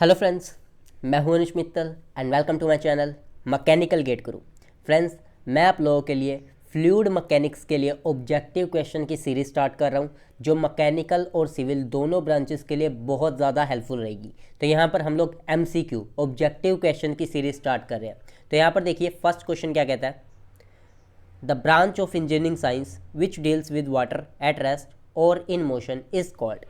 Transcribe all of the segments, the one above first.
Hello friends, मैं हूं Anish Mittal and welcome to my channel mechanical GATE guru. Friends, मैं आप लोगों के लिए फ्लूइड मैकेनिक्स के लिए ऑब्जेक्टिव क्वेश्चन की सीरीज स्टार्ट कर रहा हूं, जो मैकेनिकल और सिविल दोनों ब्रांचेस के लिए बहुत ज़्यादा हेल्पफुल रहेगी। तो यहाँ पर हम लोग MCQ ऑब्जेक्टिव क्वेश्चन की सीरीज स्टार्ट कर रहे हैं। तो यहाँ पर देखिए, फर्स्ट क्वेश्चन क्या कहता है। The branch of engineering science which deals with water at rest और इन मोशन इज कॉल्ड।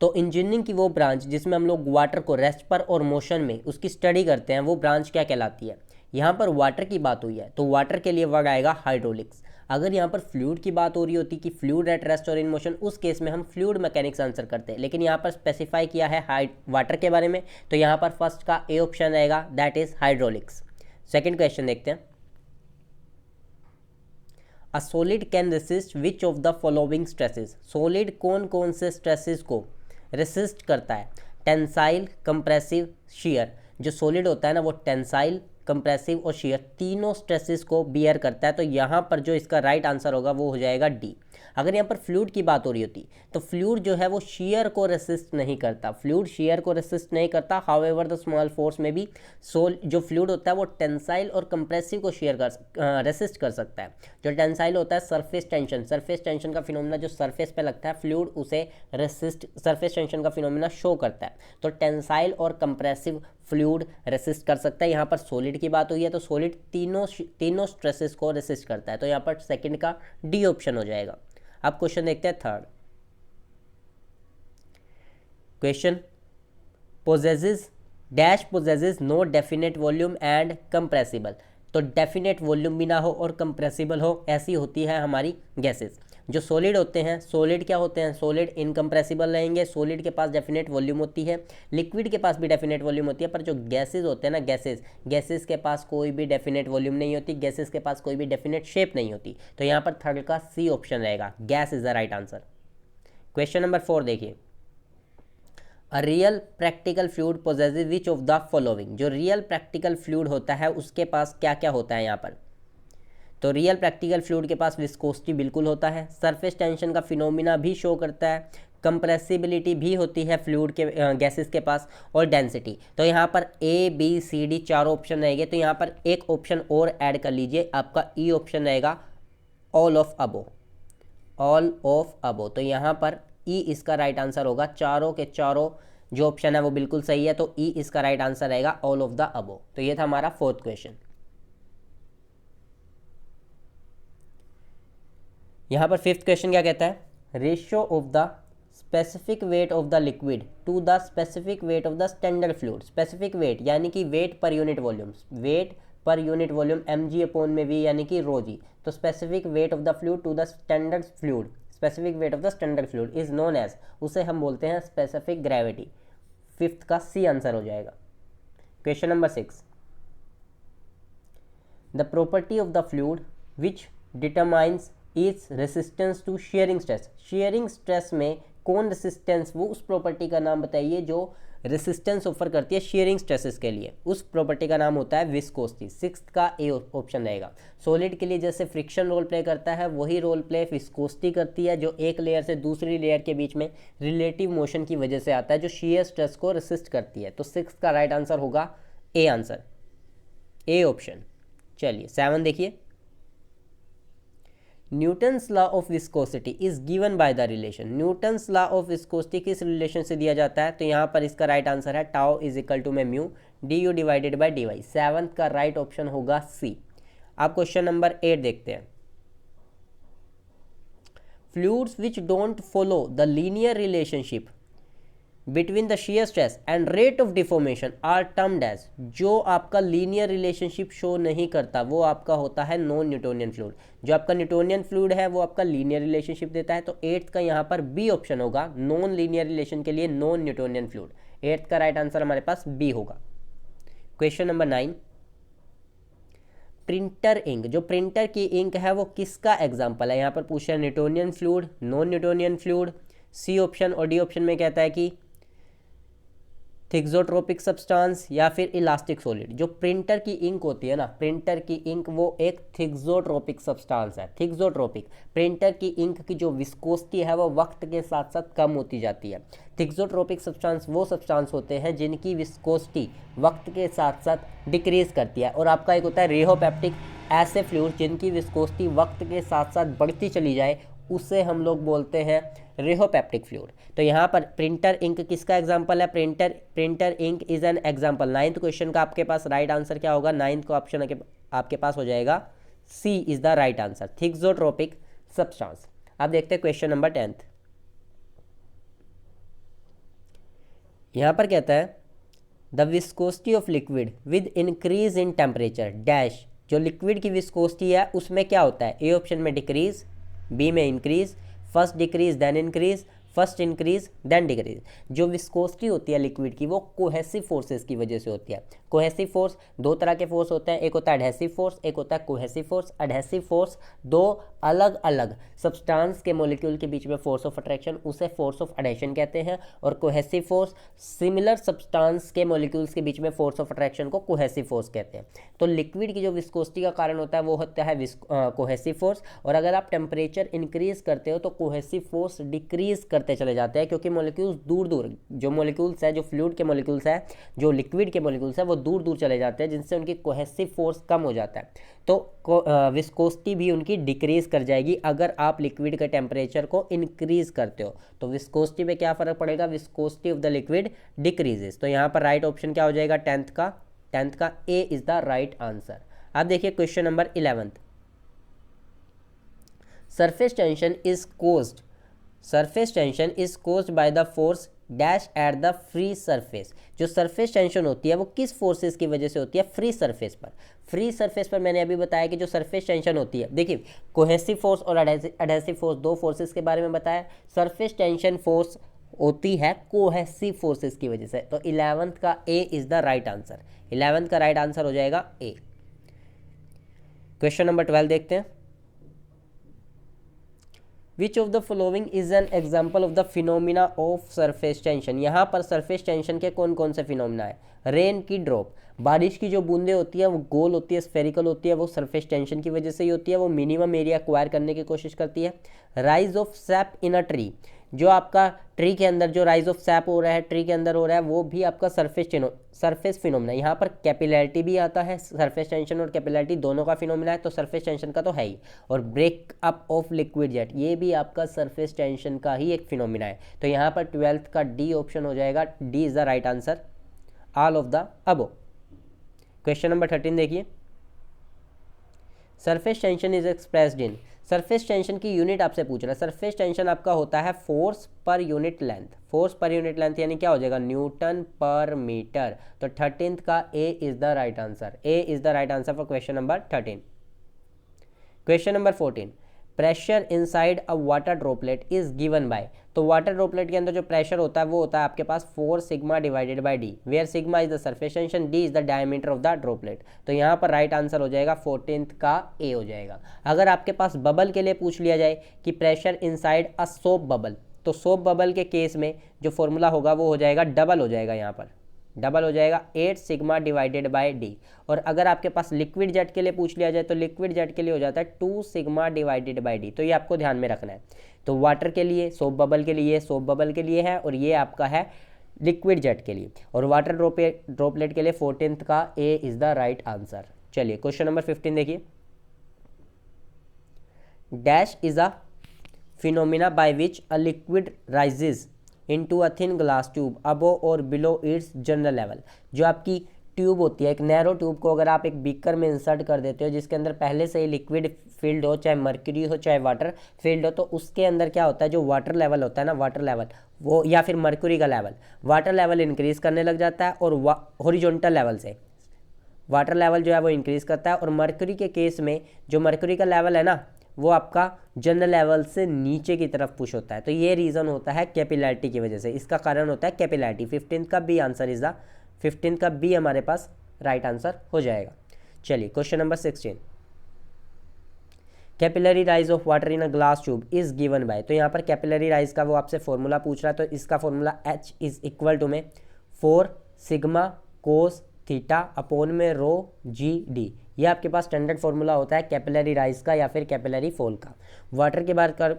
तो इंजीनियरिंग की वो ब्रांच जिसमें हम लोग वाटर को रेस्ट पर और मोशन में उसकी स्टडी करते हैं, वो ब्रांच क्या कहलाती है। यहाँ पर वाटर की बात हुई है तो वाटर के लिए वर्ड आएगा हाइड्रोलिक्स। अगर यहाँ पर फ्लूइड की बात हो रही होती कि फ्लूइड एट रेस्ट और इन मोशन, उस केस में हम फ्लूइड मैकेनिक्स आंसर करते हैं, लेकिन यहाँ पर स्पेसिफाई किया है वाटर के बारे में, तो यहाँ पर फर्स्ट का ए ऑप्शन रहेगा, that is hydraulics. Second question देखते हैं। A solid can resist which of the following stresses. Solid कौन कौन से स्ट्रेसेस को रेसिस्ट करता है। Tensile, compressive, shear. जो सॉलिड होता है ना, वो टेंसाइल, कंप्रेसिव और शियर तीनों स्ट्रेसेस को बियर करता है। तो यहाँ पर जो इसका राइट आंसर होगा वो हो जाएगा डी। अगर यहाँ पर फ्लूइड की बात हो रही होती तो फ्लूइड जो है वो शियर को रेसिस्ट नहीं करता, फ्लूइड शियर को रेसिस्ट नहीं करता। हाउएवर द स्मॉल फोर्स में भी जो फ्लूइड होता है वो टेंसाइल और कंप्रेसिव को रेसिस्ट कर सकता है। जो टेंसाइल होता है सरफेस टेंशन का फिनोमेना जो सरफेस पे लगता है, फ्लूइड उसे रेसिस्ट, सरफेस टेंशन का फिनोमेना शो करता है। तो टेंसाइल और कंप्रेसिव फ्लूइड रेसिस्ट कर सकता है। यहाँ पर सॉलिड की बात हुई है तो सॉलिड तीनों स्ट्रेसेस को रेसिस्ट करता है। तो यहाँ पर सेकंड का डी ऑप्शन हो जाएगा। अब क्वेश्चन देखते हैं third question. Possesses no definite volume and compressible. तो डेफिनेट वॉल्यूम भी ना हो और कंप्रेसिबल हो, ऐसी होती है हमारी गैसेस। जो सॉलिड होते हैं, सॉलिड क्या होते हैं, सॉलिड इनकम्प्रेसिबल रहेंगे, सॉलिड के पास डेफिनेट वॉल्यूम होती है। लिक्विड के पास भी डेफिनेट वॉल्यूम होती है, पर जो गैसेज होते हैं ना, गैसेज के पास कोई भी डेफिनेट वॉल्यूम नहीं होती, गैसेज के पास कोई भी डेफिनेट शेप नहीं होती। तो यहाँ पर थर्ड का सी ऑप्शन रहेगा, gas is the right answer. Question number 4 देखिए। A real practical fluid possesses which of the following. जो रियल प्रैक्टिकल फ्लूइड होता है उसके पास क्या क्या होता है यहाँ पर। तो रियल प्रैक्टिकल फ्लूइड के पास विस्कोसिटी बिल्कुल होता है, सरफेस टेंशन का फिनोमिना भी शो करता है, कंप्रेसिबिलिटी भी होती है फ्लूइड के गैसेस के पास, और डेंसिटी। तो यहाँ पर ए बी सी डी चारों ऑप्शन रहेंगे। तो यहाँ पर एक ऑप्शन और ऐड कर लीजिए, आपका ई ऑप्शन रहेगा all of above, all of अबो। तो यहाँ पर ई इसका राइट आंसर होगा। चारों के चारों जो ऑप्शन है वो बिल्कुल सही है, तो ई इसका राइट आंसर रहेगा ऑल ऑफ द अबो। तो ये था हमारा फोर्थ क्वेश्चन। यहाँ पर फिफ्थ क्वेश्चन क्या कहता है। Ratio of the specific weight of the liquid to the specific weight of the standard fluid. Specific weight यानी कि weight per unit volume, weight per unit volume mg/v यानी कि rho g. तो specific weight of the fluid to the standard fluid, specific weight of the standard fluid is known as, उसे हम बोलते हैं specific gravity. Fifth का सी answer हो जाएगा। Question number 6। The property of the fluid which determines is resistance to shearing stress. Shearing stress में कौन resistance, वो उस प्रॉपर्टी का नाम बताइए जो रेसिस्टेंस ऑफर करती है शेयरिंग स्ट्रेसेस के लिए। उस प्रॉपर्टी का नाम होता है विस्कोसिटी। सिक्स्थ का ए ऑप्शन रहेगा। सॉलिड के लिए जैसे फ्रिक्शन रोल प्ले करता है, वही रोल प्ले विस्कोसिटी करती है, जो एक लेयर से दूसरी लेयर के बीच में रिलेटिव मोशन की वजह से आता है, जो शेयर स्ट्रेस को रेसिस्ट करती है। तो सिक्स्थ का राइट आंसर होगा ए आंसर, ए ऑप्शन। चलिए 7 देखिए। Newton's law of viscosity is given by the relation. Newton's law of viscosity किस रिलेशन से दिया जाता है। तो यहाँ पर इसका राइट आंसर है टाउ इज इक्वल टू में mu d u divided by d y. Seventh का राइट ऑप्शन होगा सी। आप क्वेश्चन नंबर 8 देखते हैं। Fluids which don't follow the linear relationship between the shear stress and rate of deformation are termed as. जो आपका linear relationship show नहीं करता वो आपका होता है नॉन न्यूटोनियन फ्लूइड। जो आपका न्यूटोनियन फ्लूइड है वो आपका लीनियर रिलेशनशिप देता है। तो एट्थ का यहाँ पर बी ऑप्शन होगा, नॉन लीनियर रिलेशन के लिए नॉन न्यूटोनियन फ्लूइड। एट्थ का राइट आंसर हमारे पास बी होगा। Question number 9। प्रिंटर इंक, जो प्रिंटर की इंक है वो किसका एग्जाम्पल है। यहाँ पर पूछा है Newtonian fluid, non Newtonian fluid. C option और डी ऑप्शन में कहता है कि थिक्सोट्रोपिक सब्सटेंस या फिर इलास्टिक सॉलिड। जो प्रिंटर की इंक होती है ना, प्रिंटर की इंक वो एक थिक्सोट्रोपिक सब्सटेंस है। थिक्सोट्रोपिक, प्रिंटर की इंक की जो विस्कोसिटी है वो वक्त के साथ साथ कम होती जाती है। थिक्सोट्रोपिक सब्सटेंस वो सब्सटेंस होते हैं जिनकी विस्कोसिटी वक्त के साथ साथ डिक्रीज करती है। और आपका एक होता है रेहोपेप्टिक, ऐसे फ्लूइड जिनकी विस्कोसिटी वक्त के साथ साथ बढ़ती चली जाए उसे हम लोग बोलते हैं रेहोपेप्टिक फ्लूइड। तो यहाँ पर प्रिंटर इंक किसका एग्जांपल है? Printer ink is an example. 9th question का आपके पास राइट आंसर क्या होगा? 9th का ऑप्शन आपके पास हो जाएगा C is the right answer, thixotropic substance. अब देखते हैं क्वेश्चन नंबर 10th। यहाँ पर कहता है the viscosity of liquid with increase in temperature dash. जो लिक्विड की विस्कोसिटी है उसमें क्या होता है? ए ऑप्शन में डिक्रीज, बी में increase, first decrease then increase, first increase then decrease. जो विस्कोसिटी होती है लिक्विड की वो कोहेसिव फोर्सेस की वजह से होती है। कोहेसिव फोर्स दो तरह के फोर्स होते हैं, एक होता है एडहेसिव फोर्स, एक होता है कोहेसिव फोर्स। एडहेसिव फोर्स दो अलग अलग सब्सटेंस के मॉलिक्यूल के बीच में फोर्स ऑफ अट्रैक्शन, उसे फोर्स ऑफ एडेशन कहते हैं। और कोहेसिव फोर्स सिमिलर सब्सटेंस के मॉलिक्यूल्स के बीच में फोर्स ऑफ अट्रैक्शन को कोहेसिव फोर्स कहते हैं। तो लिक्विड की जो विस्कोसिटी का कारण होता है वो होता है कोहेसिव फोर्स। और अगर आप टेम्परेचर इंक्रीज करते हो तो कोहेसिव फोर्स डिक्रीज करते चले जाते हैं, क्योंकि मॉलिक्यूल्स दूर दूर, जो मॉलिक्यूल्स है, जो फ्लूइड के मॉलिक्यूल्स है, जो लिक्विड के मॉलिक्यूल्स है वो दूर दूर चले जाते हैं, जिनसे उनकी कोहेसिव फोर्स कम हो जाता है। तो विस्कोसिटी भी उनकी डिक्रीज कर जाएगी अगर आप लिक्विड के टेम्परेचर को इंक्रीज करते हो। तो विस्कोसिटी में क्या फर्क पड़ेगा? Viscosity of the liquid decreases. तो यहाँ पर राइट ऑप्शन क्या हो जाएगा? 10th का A is the right answer. अब देखिए question number 11th। Surface tension is caused by the force dash at the free surface. जो सरफेस टेंशन होती है वो किस फोर्सेस की वजह से होती है? फ्री सरफेस पर। फ्री सरफेस पर मैंने अभी बताया कि जो सरफेस टेंशन होती है, देखिए कोहेसिव फोर्स और एडहेसिव फोर्स दो फोर्सेस के बारे में बताया। सरफेस टेंशन फोर्स होती है कोहेसिव फोर्सेस की वजह से। तो 11th का A is the right answer. 11th का राइट आंसर हो जाएगा ए। क्वेश्चन नंबर 12 देखते हैं। विच of the following is an example of the phenomena of surface tension. यहाँ पर सरफेस टेंशन के कौन कौन से फिनोमिना है? रेन की ड्रॉप, बारिश की जो बूंदें होती है वो गोल होती है, स्फेरिकल होती है, वो सरफेस टेंशन की वजह से ही होती है, वो मिनिमम एरिया एक्वायर करने की कोशिश करती है। Rise of SAP in a tree, जो आपका ट्री के अंदर जो राइज ऑफ सैप हो रहा है, ट्री के अंदर हो रहा है, वो भी आपका सरफेस फिनोमिना। यहाँ पर कैपिलैरिटी भी आता है, सरफेस टेंशन और कैपिलैरिटी दोनों का फिनोमिना है, तो सरफेस टेंशन का तो है ही। और break up of liquid jet, ये भी आपका सरफेस टेंशन का ही एक फिनोमिना है। तो यहाँ पर 12th का डी ऑप्शन हो जाएगा। D is the right answer, all of the above. Question number 13 देखिए। Surface tension is expressed in, surface tension की यूनिट आपसे पूछ रहा है। सरफेस टेंशन आपका होता है force per unit length. Force per unit length यानी क्या हो जाएगा? न्यूटन पर मीटर। तो 13th का A is the right answer. A is the right answer for question number 13। Question number 14। Pressure inside a water droplet is given by. तो water droplet के अंदर जो प्रेशर होता है वो होता है आपके पास 4 sigma divided by d, where sigma is the surface tension, d is the diameter of the droplet. तो यहाँ पर राइट आंसर हो जाएगा 14th का ए हो जाएगा। अगर आपके पास बबल के लिए पूछ लिया जाए कि pressure inside a soap bubble, तो सोप बबल के केस में जो फॉर्मूला होगा वो हो जाएगा डबल हो जाएगा, यहाँ पर डबल हो जाएगा 8 सिग्मा डिवाइडेड बाय डी। और अगर आपके पास लिक्विड जेट के लिए पूछ लिया जाए तो लिक्विड जेट के लिए हो जाता है 2 सिग्मा डिवाइडेड बाय डी। तो ये आपको ध्यान में रखना है। तो वाटर के लिए, सोप बबल के लिए, सोप बबल के लिए है, और ये आपका है लिक्विड जेट के लिए। और वाटर ड्रॉपलेट के लिए 14th का A is the right answer. चलिए क्वेश्चन नंबर 15 देखिए। Dash is a phenomena by which a liquid rises into a thin glass tube above और बिलो इट्स जनरल लेवल। जो आपकी ट्यूब होती है, एक नैरो ट्यूब को अगर आप एक बीकर में इंसर्ट कर देते हो जिसके अंदर पहले से ही लिक्विड फील्ड हो, चाहे मर्क्यूरी हो चाहे वाटर फील्ड हो, तो उसके अंदर क्या होता है, जो वाटर लेवल होता है ना, वाटर लेवल वो, या फिर मर्क्यूरी का लेवल, वाटर लेवल इंक्रीज करने लग जाता है। और हॉरिजॉन्टल लेवल से वाटर लेवल जो है वो इंक्रीज करता है। और मर्क्यूरी के केस में जो मर्क्यूरी का लेवल है ना, वो आपका जनरल लेवल से नीचे की तरफ पुश होता है। तो ये रीज़न होता है कैपिलैरिटी की वजह से, इसका कारण होता है कैपिलैरिटी। 15th का B answer is the 15th का बी हमारे पास राइट आंसर हो जाएगा। चलिए question number 16। Capillary rise of water in a glass tube is given by. तो यहाँ पर कैपिलरी राइज का वो आपसे फॉर्मूला पूछ रहा है, तो इसका formula H is equal to में 4 सिग्मा कोस थीटा अपॉन में रो जी डी। ये आपके पास स्टैंडर्ड फॉर्मूला होता है कैपिलरी राइज का या फिर कैपिलरी फॉल का। वाटर की बात कर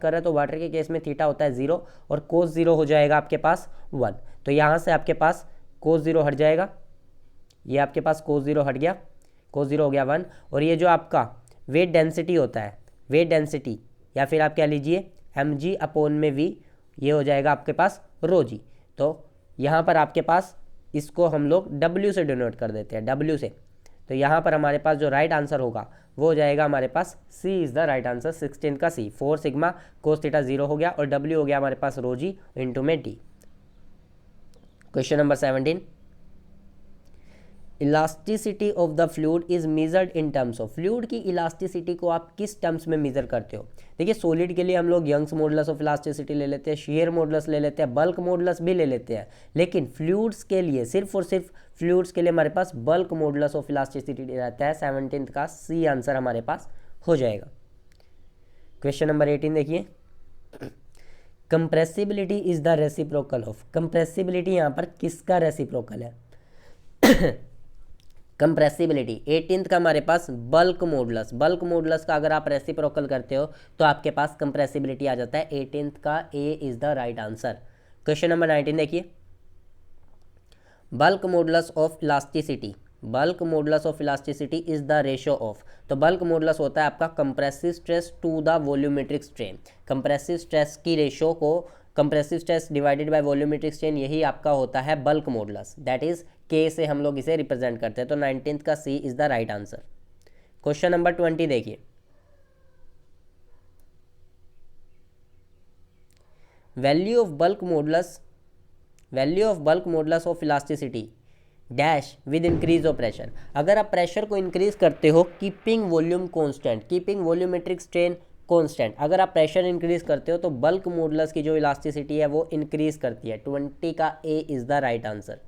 रहे हैं तो वाटर के केस में थीटा होता है 0 और कोस 0 हो जाएगा आपके पास 1। तो यहाँ से आपके पास कोस 0 हट जाएगा, ये आपके पास कोस 0 हट गया, कोस 0 हो गया 1। और ये जो आपका वेट डेंसिटी होता है, वेट डेंसिटी या फिर आप क्या लीजिए mg अपॉन में v, ये हो जाएगा आपके पास रो जी। तो यहाँ पर आपके पास इसको हम लोग w से डिनोट कर देते हैं, w से। तो यहाँ पर हमारे पास जो राइट आंसर होगा वो हो जाएगा हमारे पास c is the right answer, 16 का c। 4 सिग्मा कोस थीटा 0 हो गया और w हो गया हमारे पास रो जी इंटू में d। Question number 17, elasticity of the fluid is measured in terms of. Fluid की इलास्टिसिटी को आप किस टर्म्स में मेजर करते हो? देखिए सॉलिड के लिए हम लोग यंग्स मॉडुलस ऑफ इलास्टिसिटी ले लेते हैं, शेयर मॉडुलस ले लेते हैं, बल्क मॉडुलस भी ले लेते हैं। लेकिन फ्लूइड्स के लिए सिर्फ और सिर्फ फ्लूइड्स के लिए हमारे पास बल्क मॉडुलस ऑफ इलास्टिसिटी रहता है। 17 का सी आंसर हमारे पास हो जाएगा। क्वेश्चन नंबर 18 देखिए, compressibility is the reciprocal of. Compressibility यहाँ पर किसका रेसिप्रोकल है? कंप्रेसिबिलिटी 18th का हमारे पास बल्क मॉडुलस, बल्क मॉडुलस का अगर आप रेसिप्रोकल करते हो तो आपके पास कंप्रेसिबिलिटी आ जाता है। 18th का A is the right answer. Question number 19 देखिए, bulk modulus of elasticity, bulk modulus of elasticity is the ratio of. तो बल्क मॉडुलस होता है आपका compressive stress to the volumetric strain. Compressive stress की ratio को compressive stress divided by volumetric strain, यही आपका होता है बल्क मॉडुलस, दैट इज के से हम लोग इसे रिप्रेजेंट करते हैं। तो 19th का C is the right answer. Question number 20 देखिए, value of bulk modulus, value of bulk modulus of elasticity dash with increase of pressure. अगर आप प्रेशर को इंक्रीज करते हो keeping volume constant, keeping volumetric strain constant, अगर आप pressure increase करते हो तो बल्क मॉडुलस की जो इलास्टिसिटी है वो इंक्रीज करती है। 20 का A is the right answer.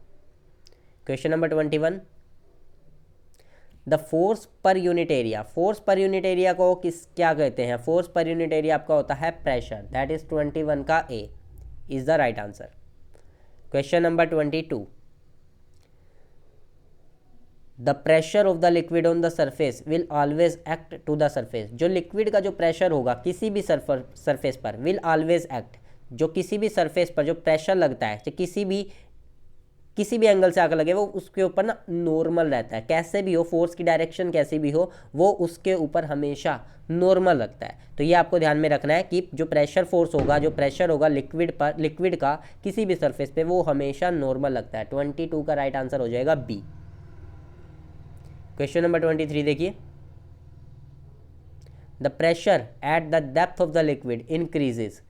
Question number 21, the force per unit area, force per unit area को क्या कहते हैं? फोर्स पर यूनिट एरिया आपका होता है प्रेशर, दैट इज 21 का A is the right answer. Question number 22, the pressure of the liquid on the surface will always act to the surface. जो liquid का जो प्रेशर होगा किसी भी सरफेस पर, विल ऑलवेज एक्ट, जो किसी भी सरफेस पर जो प्रेशर लगता है, किसी भी एंगल से आकर लगे, वो उसके ऊपर ना नॉर्मल रहता है। कैसे भी हो, फोर्स की डायरेक्शन कैसी भी हो, वो उसके ऊपर हमेशा नॉर्मल लगता है। तो ये आपको ध्यान में रखना है कि जो प्रेशर फोर्स होगा, जो प्रेशर होगा लिक्विड पर, लिक्विड का किसी भी सरफेस पे, वो हमेशा नॉर्मल लगता है। 22 का राइट आंसर हो जाएगा बी। क्वेश्चन नंबर 23 देखिए, the pressure at the depth of the liquid increases,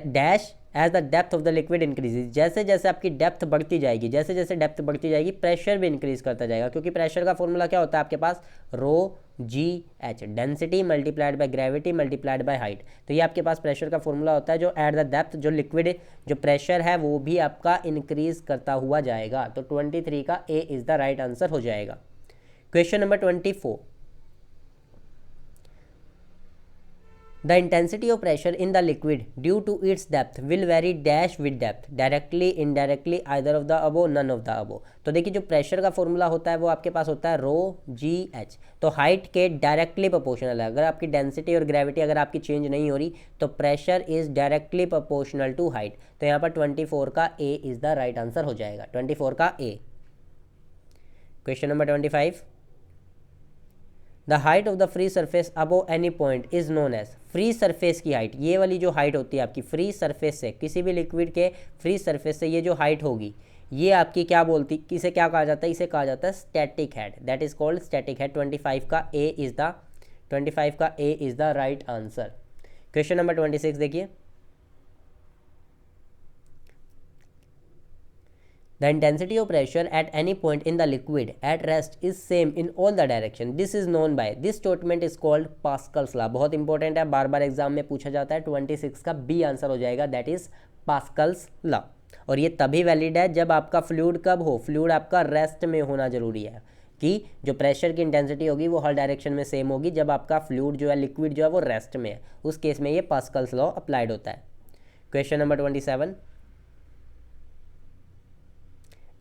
dash as the depth of the liquid increases. जैसे जैसे आपकी डेप्थ बढ़ती जाएगी, जैसे जैसे डेप्थ बढ़ती जाएगी, प्रेशर भी इंक्रीज करता जाएगा। क्योंकि प्रेशर का फॉर्मूला क्या होता है आपके पास? Rho G H, density multiplied by gravity multiplied by height. तो ये आपके पास प्रेशर का फॉर्मूला होता है, जो एट द डेप्थ जो लिक्विड जो प्रेशर है वो भी आपका इंक्रीज करता हुआ जाएगा। तो 23 का A is the right answer हो जाएगा। Question number 24, the intensity of pressure in the liquid due to its depth will vary dash with depth, directly indirectly either of the above none of the above। तो देखिए जो pressure का formula होता है वो आपके पास होता है रो जी एच। तो हाइट के डायरेक्टली प्रोपोर्शनल है। अगर आपकी डेंसिटी और ग्रेविटी अगर आपकी चेंज नहीं हो रही तो pressure is directly proportional to height. तो यहाँ पर 24 का A is the right answer हो जाएगा, 24 का A. Question number 25, the height of the free surface above any point is known as. Free surface की हाइट, ये वाली जो हाइट होती है आपकी फ्री सरफेस से, किसी भी लिक्विड के फ्री सरफेस से ये जो हाइट होगी, ये आपकी क्या बोलती, इसे क्या कहा जाता है? इसे कहा जाता है static head, that is called static head. 25 का A is the right answer. Question number 26 देखिए, the intensity of pressure at any point in the liquid at rest is same in all the direction, this is known by, this statement is called Pascal's law। बहुत important है, बार बार exam में पूछा जाता है। 26 का B answer हो जाएगा, that is Pascal's law. और ये तभी वैलिड है जब आपका फ्लूइड कब हो, फ्लूइड आपका रेस्ट में होना जरूरी है, कि जो प्रेशर की इंटेंसिटी होगी वो हर डायरेक्शन में सेम होगी जब आपका फ्लूइड जो है, लिक्विड जो है वो रेस्ट में है, उस केस में ये पास्कल्स लॉ अप्लाइड होता है। Question number 27,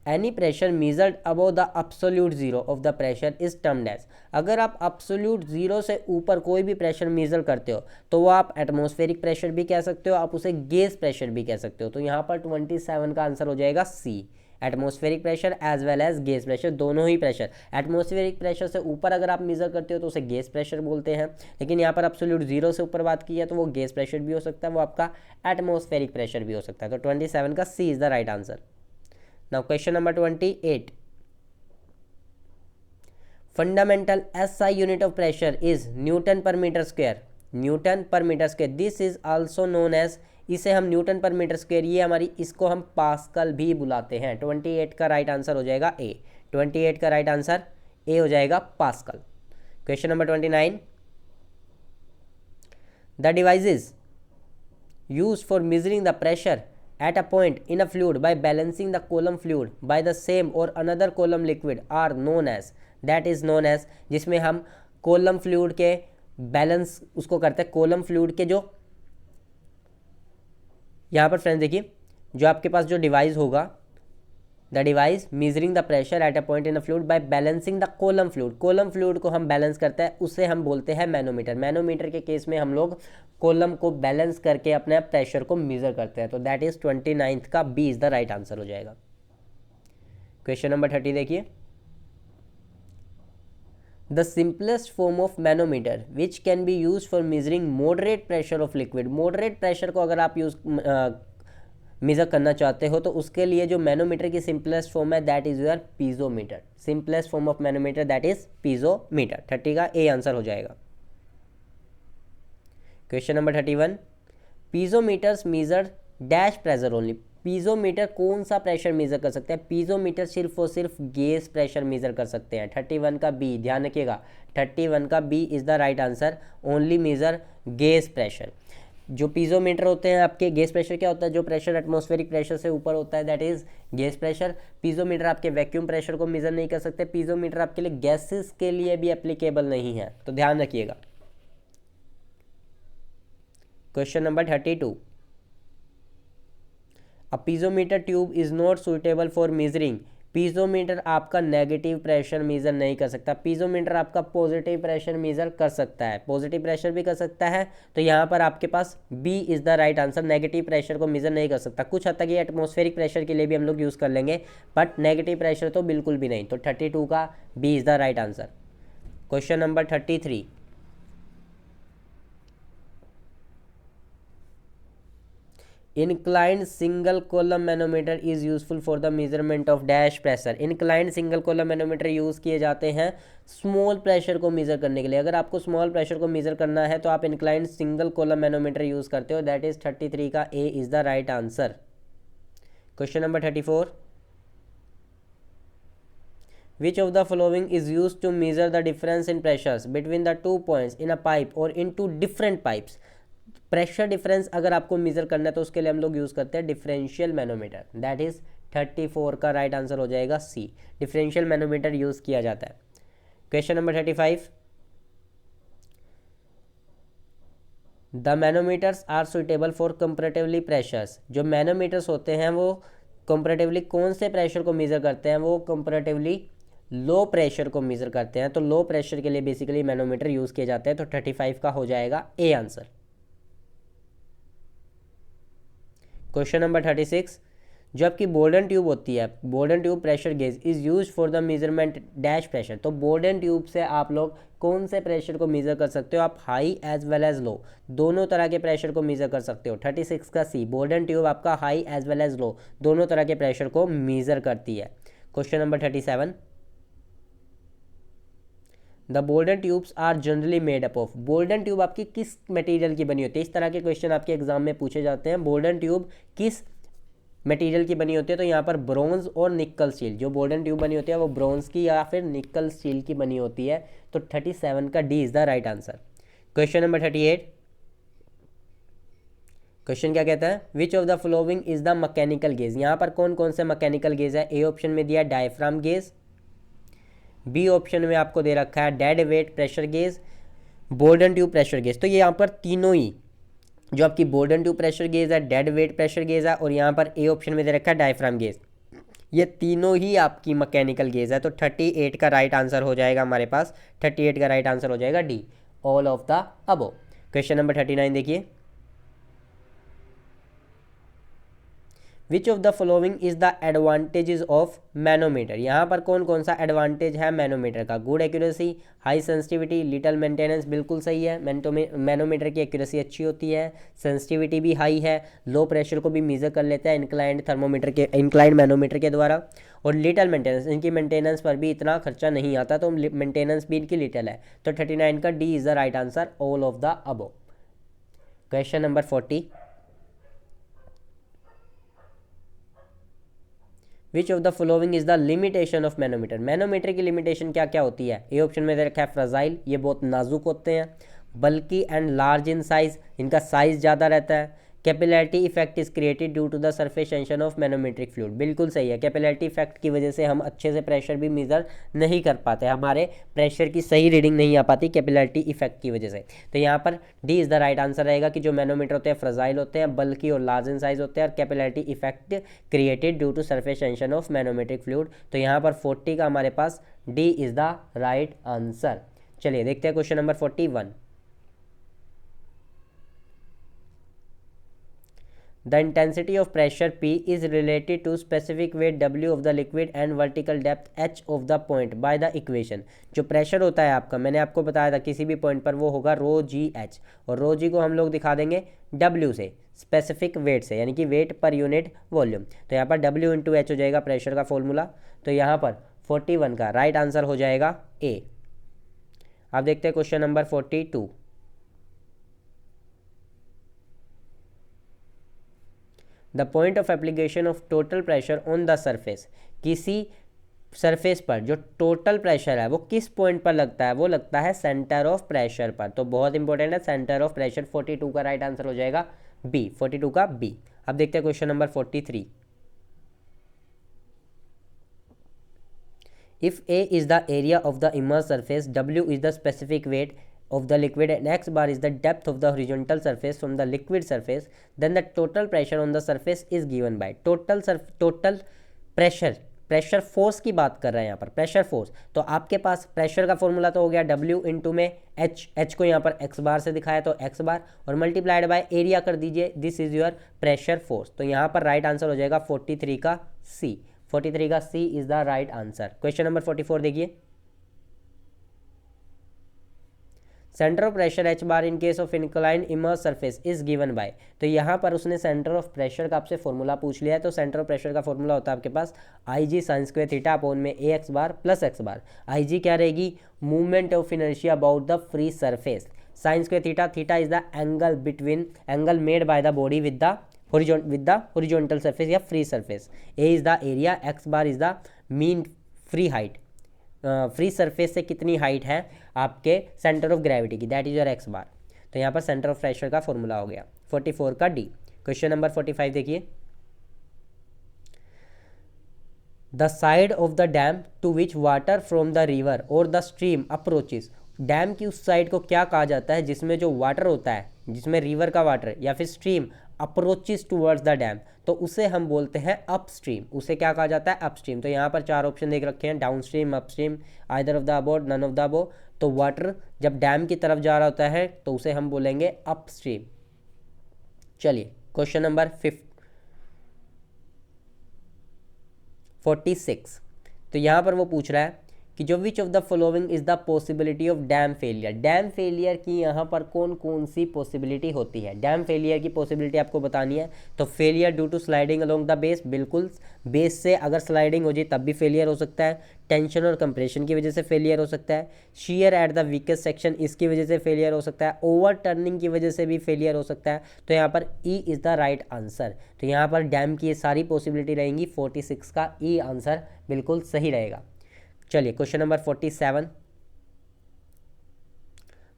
any pressure measured above the absolute zero of the pressure is termed as. अगर आप एब्सोल्यूट जीरो से ऊपर कोई भी प्रेशर मेजर करते हो तो वो आप एटमॉस्फेरिक प्रेशर भी कह सकते हो, आप उसे गैस प्रेशर भी कह सकते हो। तो यहाँ पर 27 का आंसर हो जाएगा C, atmospheric pressure as well as gas pressure, दोनों ही प्रेशर। एटमॉस्फेरिक प्रेशर से ऊपर अगर आप मेजर करते हो तो उसे गैस प्रेशर बोलते हैं, लेकिन यहाँ पर एब्सोल्यूट जीरो से ऊपर बात की है तो वो गैस प्रेशर भी हो सकता है, वो आपका एटमॉस्फेरिक प्रेशर भी हो सकता है। तो 27 का C is the right answer. Now question number 28. Fundamental SI unit of pressure is Newton per meter square. Newton per meter square. This is also known as, इसे हम न्यूटन पर मीटर स्क्वायर, ये हमारी, इसको हम पास्कल भी बुलाते हैं। 28 का राइट आंसर हो जाएगा ए। 28 का राइट आंसर ए हो जाएगा, pascal. Question number 29. The devices used for measuring the pressure at a point in a fluid by balancing the column fluid by the same or another column liquid are known as, that is known as, जिसमें हम column fluid के balance उसको करते हैं, column fluid के जो, यहाँ पर फ्रेंड्स देखिए, जो आपके पास जो डिवाइस होगा, the device measuring the pressure at a point in a fluid by balancing the column fluid, column fluid को हम बैलेंस करते हैं, उसे हम बोलते हैं मैनोमीटर। मैनोमीटर के केस में हम लोग कोलम को बैलेंस करके अपने प्रेशर को मेजर करते हैं। तो दैट इज 29 का B is the right answer हो जाएगा। क्वेश्चन नंबर 30 देखिए, the simplest form of manometer which can be use for measuring moderate pressure of liquid. Moderate pressure को अगर आप यूज मेजर करना चाहते हो तो उसके लिए जो मैनोमीटर की सिंपलेस्ट फॉर्म है that is your piezometer. Simplest form of manometer that is piezometer. 30 का ए आंसर हो जाएगा। Question number 31. Piezometers measure dash pressure only. Piezometer कौन सा प्रेशर मेजर कर सकते हैं? पीजोमीटर सिर्फ और सिर्फ गैस प्रेशर मेजर कर सकते हैं। 31 का बी, ध्यान रखिएगा, 31 का B is the right answer. Only measure gas pressure. जो पीजोमीटर होते हैं आपके, गैस प्रेशर क्या होता है? जो प्रेशर एटमॉस्फेरिक प्रेशर से ऊपर होता है that is gas pressure. Piezometer आपके वैक्यूम प्रेशर को मेजर नहीं कर सकते। पीजोमीटर आपके लिए गैसेस के लिए भी एप्लीकेबल नहीं है, तो ध्यान रखिएगा। Question number 32. A piezometer tube is not suitable for measuring. Piezometer आपका नेगेटिव प्रेशर मेजर नहीं कर सकता। पीजोमीटर आपका पॉजिटिव प्रेशर मेजर कर सकता है, पॉजिटिव प्रेशर भी कर सकता है। तो यहाँ पर आपके पास B is the right answer. Negative pressure को मेजर नहीं कर सकता। कुछ हद तक ये एटमॉस्फेरिक प्रेशर के लिए भी हम लोग यूज़ कर लेंगे, बट नेगेटिव प्रेशर तो बिल्कुल भी नहीं। तो 32 का B is the right answer. Question number 33. Inclined single column manometer is useful for the measurement of dash pressure. Inclined single column manometer use किए जाते हैं स्मॉल प्रेशर को मेजर करने के लिए। अगर आपको स्मॉल प्रेशर को मेजर करना है तो आप inclined single column manometer use करते हो। दैट इज 33 का A is the right answer. Question number 34. Which of the following is used to measure the difference in pressures between the 2 points in a pipe or in two different pipes? Pressure difference अगर आपको major करना है तो उसके लिए हम लोग use करते हैं डिफरेंशियल मैनोमीटर। दैट इज 34 का राइट आंसर हो जाएगा सी। डिफरेंशियल मैनोमीटर यूज़ किया जाता है। Question number 35. The manometers are suitable for comparatively pressures. जो मैनोमीटर्स होते हैं वो कंपैरेटिवली कौन से प्रेशर को मेजर करते हैं? वो कंपैरेटिवली लो प्रेशर को मेजर करते हैं। तो लो प्रेशर के लिए बेसिकली मैनोमीटर यूज़ किए जाते हैं। तो 35 का हो जाएगा ए आंसर। Question number 36. जो आपकी बोल्डन ट्यूब होती है, Bourdon tube pressure gauge is use for the measurement dash pressure. तो बोल्डन ट्यूब से आप लोग कौन से प्रेशर को मेजर कर सकते हो? आप high as well as low, दोनों तरह के प्रेशर को मेजर कर सकते हो। 36 का सी, बोल्डन ट्यूब आपका high as well as low दोनों तरह के प्रेशर को मेजर करती है। Question number 37. The Bourdon tubes are generally made up of. Bourdon tube आपकी किस मटेरियल की बनी होती है? इस तरह के क्वेश्चन आपके एग्जाम में पूछे जाते हैं। बोल्डन ट्यूब किस मटेरियल की बनी होती है? तो यहाँ पर ब्रोंज और निकल स्टील। जो बोल्डन ट्यूब बनी होती है वो ब्रोंज की या फिर निकल स्टील की बनी होती है। तो 37 का D is the right answer. Question number 38. Question क्या कहता है? विच of the following is the mechanical gauge. यहाँ पर कौन कौन से मैकेनिकल गेज है? ए ऑप्शन में दिया डायफ्राम गेज, बी ऑप्शन में आपको दे रखा है dead weight pressure gauge, Bourdon tube pressure gauge. तो ये यहाँ पर तीनों ही, जो आपकी बोल्डन ट्यूब प्रेशर गेज है, डेड वेट प्रेशर गेज है, और यहाँ पर ए ऑप्शन में दे रखा है डायफ्राम गेज, ये तीनों ही आपकी मैकेनिकल गेज है। तो 38 का राइट आंसर हो जाएगा हमारे पास, 38 का राइट आंसर हो जाएगा D, all of the above. Question number 39 देखिए, विच of the following is the advantages of manometer. यहाँ पर कौन कौन सा एडवांटेज है मैनोमीटर का? Good accuracy, high sensitivity, little maintenance, बिल्कुल सही है। मैनोमीटर की एक्यूरेसी अच्छी होती है, सेंसिटिविटी भी हाई है, लो प्रेशर को भी मेजर कर लेता है इंक्लाइंड मैनोमीटर के द्वारा, और लिटल मेंटेनेंस, इनकी मेंटेनेंस पर भी इतना खर्चा नहीं आता, तो मेंटेनेंस भी इनकी लिटल है। तो 39 का D is the right answer, all of the above. Question number 40, which of the following is the limitation of manometer. Manometer की लिमिटेशन क्या क्या होती है? ए ऑप्शन में दे रखा है फ्राजाइल, ये बहुत नाजुक होते हैं, बल्कि एंड लार्ज इन साइज, इनका साइज ज़्यादा रहता है, capillarity effect is created due to the surface tension of manometric fluid, बिल्कुल सही है। कैपिलैरिटी इफेक्ट की वजह से हम अच्छे से प्रेशर भी मेजर नहीं कर पाते, हमारे प्रेशर की सही रीडिंग नहीं आ पाती कैपिलैरिटी इफेक्ट की वजह से। तो यहाँ पर D is the right answer रहेगा कि जो मैनोमीटर होते हैं फ्राजाइल होते हैं, बल्कि और लार्ज इन साइज होते हैं, और capillarity effect created due to surface tension of manometric fluid. तो यहाँ पर 40 का हमारे पास D is the right answer. चलिए देखते हैं question number 41। The intensity of pressure P is related to specific weight W of the liquid and vertical depth H of the point by the equation। जो pressure होता है आपका, मैंने आपको बताया था किसी भी पॉइंट पर वो होगा रो जी एच, और रो जी को हम लोग दिखा देंगे W से, स्पेसिफिक वेट से, यानी कि वेट पर यूनिट वॉल्यूम। तो यहाँ पर W इंटू एच हो जाएगा प्रेशर का फॉर्मूला। तो यहाँ पर 41 का राइट आंसर हो जाएगा ए। अब देखते हैं question number 42। The point of application of total pressure on the surface, किसी सरफेस पर जो टोटल प्रेशर है वो किस पॉइंट पर लगता है? वो लगता है सेंटर ऑफ प्रेशर पर। तो बहुत इंपॉर्टेंट है सेंटर ऑफ प्रेशर। 42 का राइट आंसर हो जाएगा बी, 42 का बी। अब देखते हैं question number 43। If A is the area of the immerse surface, W is the specific wait of the liquid and x bar is the depth of the horizontal surface from the liquid surface, then the total pressure on the surface is given by total pressure force की बात कर रहे हैं यहाँ पर, pressure force. तो आपके पास pressure का फॉर्मूला तो हो गया W इंटू में एच को यहाँ पर एक्स बार से दिखाया तो एक्स बार, और मल्टीप्लाइड बाय एरिया कर दीजिए, this is your pressure force. तो यहाँ पर राइट आंसर हो जाएगा 43 का सी, 43 का C is the right answer. Question number 44 देखिए, centre of pressure H bar in case of incline immerse surface is given by. तो यहाँ पर उसने सेंटर ऑफ प्रेशर का आपसे फॉर्मूला पूछ लिया है। तो सेंटर ऑफ प्रेशर का फॉर्मूला होता है आपके पास I G sine square theta upon में A X bar plus X bar. I G क्या रहेगी? Movement of inertia about the free surface, sine square theta, theta is the angle made by the body with the horizontal surface या free surface. A is the area, X bar is the mean free height, free surface से कितनी height है आपके centre of gravity की, that is your X bar. तो यहाँ पर centre of pressure का फॉर्मूला हो गया 44 का डी। क्वेश्चन नंबर 45 देखिए, the side of the dam to which water from the river or the stream approaches. Dam की उस साइड को क्या कहा जाता है जिसमें जो वाटर होता है, जिसमें रिवर का वाटर या फिर stream approaches towards the dam, तो उसे हम बोलते हैं अपस्ट्रीम। उसे क्या कहा जाता है? अपस्ट्रीम। तो यहाँ पर 4 ऑप्शन देख रखे हैं, downstream, upstream, either of the above, none of the above. तो वाटर जब डैम की तरफ जा रहा होता है तो उसे हम बोलेंगे अपस्ट्रीम। चलिए क्वेश्चन नंबर 46। तो यहाँ पर वो पूछ रहा है कि जो विच of the following is the possibility of dam failure. Dam failure की यहाँ पर कौन कौन सी पॉसिबिलिटी होती है? डैम फेलियर की पॉसिबिलिटी आपको बतानी है। तो failure due to sliding along the base, बिल्कुल बेस से अगर स्लाइडिंग हो जाए तब भी फेलियर हो सकता है। टेंशन और कंप्रेशन की वजह से फेलियर हो सकता है। Shear at the weakest section, इसकी वजह से फेलियर हो सकता है। ओवर टर्निंग की वजह से भी फेलियर हो सकता है। तो यहाँ पर E is the right answer. तो यहाँ पर डैम की ये सारी पॉसिबिलिटी रहेंगी, 46 का ई आंसर बिल्कुल सही रहेगा। चलिए question number 47,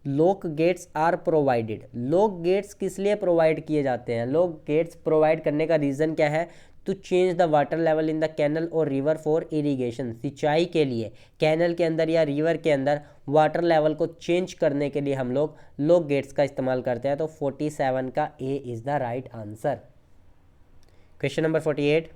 lock gates are provided. Lock gates किस लिए प्रोवाइड किए जाते हैं? लॉक गेट्स प्रोवाइड करने का रीज़न क्या है? To change the water level in the canal और रिवर फॉर इरिगेशन। सिंचाई के लिए कैनल के अंदर या रिवर के अंदर वाटर लेवल को चेंज करने के लिए हम लोग लॉक गेट्स का इस्तेमाल करते हैं। तो 47 का ए is the right answer. Question number 48,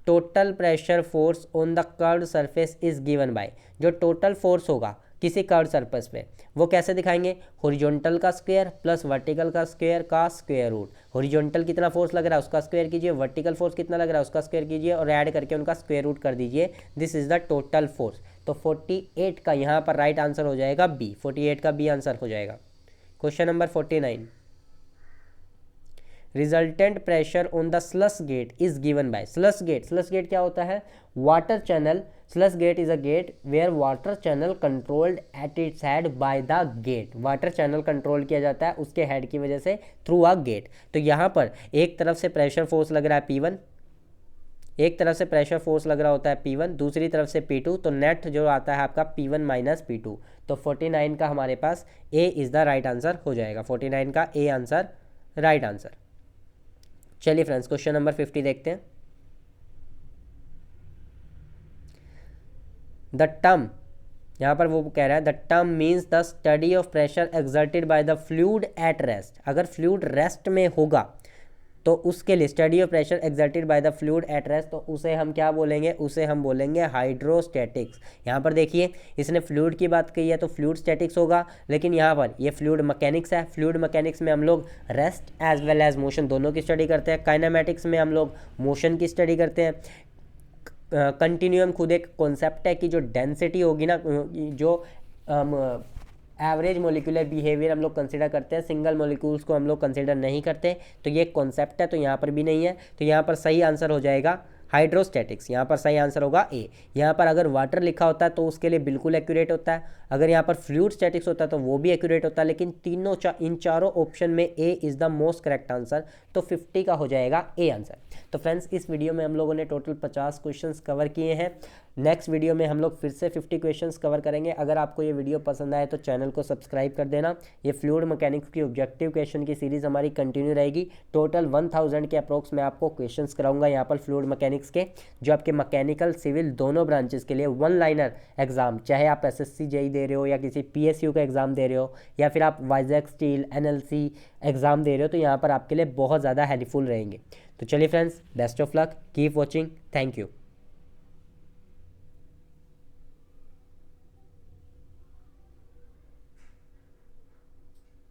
total pressure force on the curved surface is given bye, जो टोटल फोर्स होगा किसी कर्व्ड सरफेस पे वो कैसे दिखाएंगे, हॉरिजॉन्टल का स्क्वायर प्लस वर्टिकल का स्क्वायर का स्क्वायर रूट। हॉरिजॉन्टल कितना फोर्स लग रहा है उसका स्क्वायर कीजिए, वर्टिकल फोर्स कितना लग रहा है उसका स्क्वायर कीजिए और ऐड करके उनका स्क्वायर रूट कर दीजिए। This is the total force. तो 48 का यहाँ पर राइट आंसर हो जाएगा बी, 48 का बी आंसर हो जाएगा। Question number 49, resultant pressure on the sluice gate is given by. Sluice gate क्या होता है, water channel. Sluice gate is a gate where water channel controlled at its head by the gate. Water channel control किया जाता है उसके head की वजह से थ्रू अ गेट। तो यहाँ पर एक तरफ से प्रेशर फोर्स लग रहा है P1, एक तरफ से प्रेशर फोर्स लग रहा होता है P1, दूसरी तरफ से P2, तो नेट जो आता है आपका P1 माइनस P2। तो 49 का हमारे पास A is the right answer हो जाएगा, 49 का ए आंसर राइट आंसर। चलिए फ्रेंड्स क्वेश्चन नंबर 50 देखते हैं। द टर्म, यहाँ पर वो कह रहा है the term means the study of pressure exerted by the fluid at rest. अगर फ्लूइड रेस्ट में होगा तो उसके लिए study of pressure exerted by the fluid at rest, तो उसे हम क्या बोलेंगे, उसे हम बोलेंगे हाइड्रोस्टैटिक्स। यहाँ पर देखिए इसने फ्लूइड की बात कही है तो फ्लूइड स्टैटिक्स होगा, लेकिन यहाँ पर ये फ्लूइड मैकेनिक्स है। फ्लूइड मैकेनिक्स में हम लोग rest as well as motion दोनों की स्टडी करते हैं। काइनेमैटिक्स में हम लोग मोशन की स्टडी करते हैं। कंटिन्यूम खुद एक कॉन्सेप्ट है कि जो डेंसिटी होगी ना, जो एवरेज मोलिकुलर बिहेवियर हम लोग कंसिडर करते हैं, सिंगल मोलिक्यूल्स को हम लोग कंसिडर नहीं करते। तो ये कॉन्सेप्ट है, तो यहाँ पर भी नहीं है। तो यहाँ पर सही आंसर हो जाएगा हाइड्रोस्टैटिक्स। यहाँ पर सही आंसर होगा ए। यहाँ पर अगर वाटर लिखा होता है तो उसके लिए बिल्कुल एक्यूरेट होता है, अगर यहाँ पर फ्लूइड स्टैटिक्स होता है तो वो भी एक्यूरेट होता है, लेकिन इन चारों ऑप्शन में ए is the most correct answer. तो 50 का हो जाएगा ए आंसर। तो फ्रेंड्स इस वीडियो में हम लोगों ने टोटल 50 क्वेश्चंस कवर किए हैं। नेक्स्ट वीडियो में हम लोग फिर से 50 क्वेश्चंस कवर करेंगे। अगर आपको ये वीडियो पसंद आए तो चैनल को सब्सक्राइब कर देना। ये फ्लूइड मैकेनिक्स की ऑब्जेक्टिव क्वेश्चन की सीरीज़ हमारी कंटिन्यू रहेगी। टोटल 1000 के अप्रोक्स मैं आपको क्वेश्चंस कराऊंगा यहाँ पर फ्लूइड मैकेनिक्स के, जो आपके मैकेनिकल सिविल दोनों ब्रांचेस के लिए 1 लाइनर एग्जाम, चाहे आप SSC JEE दे रहे हो या किसी PSU का एग्जाम दे रहे हो या फिर आप वाइजैक स्टील NLC एग्जाम दे रहे हो, तो यहाँ पर आपके लिए बहुत ज़्यादा हेल्पफुल रहेंगे। तो चलिए friends, best of luck, keep watching, thank you.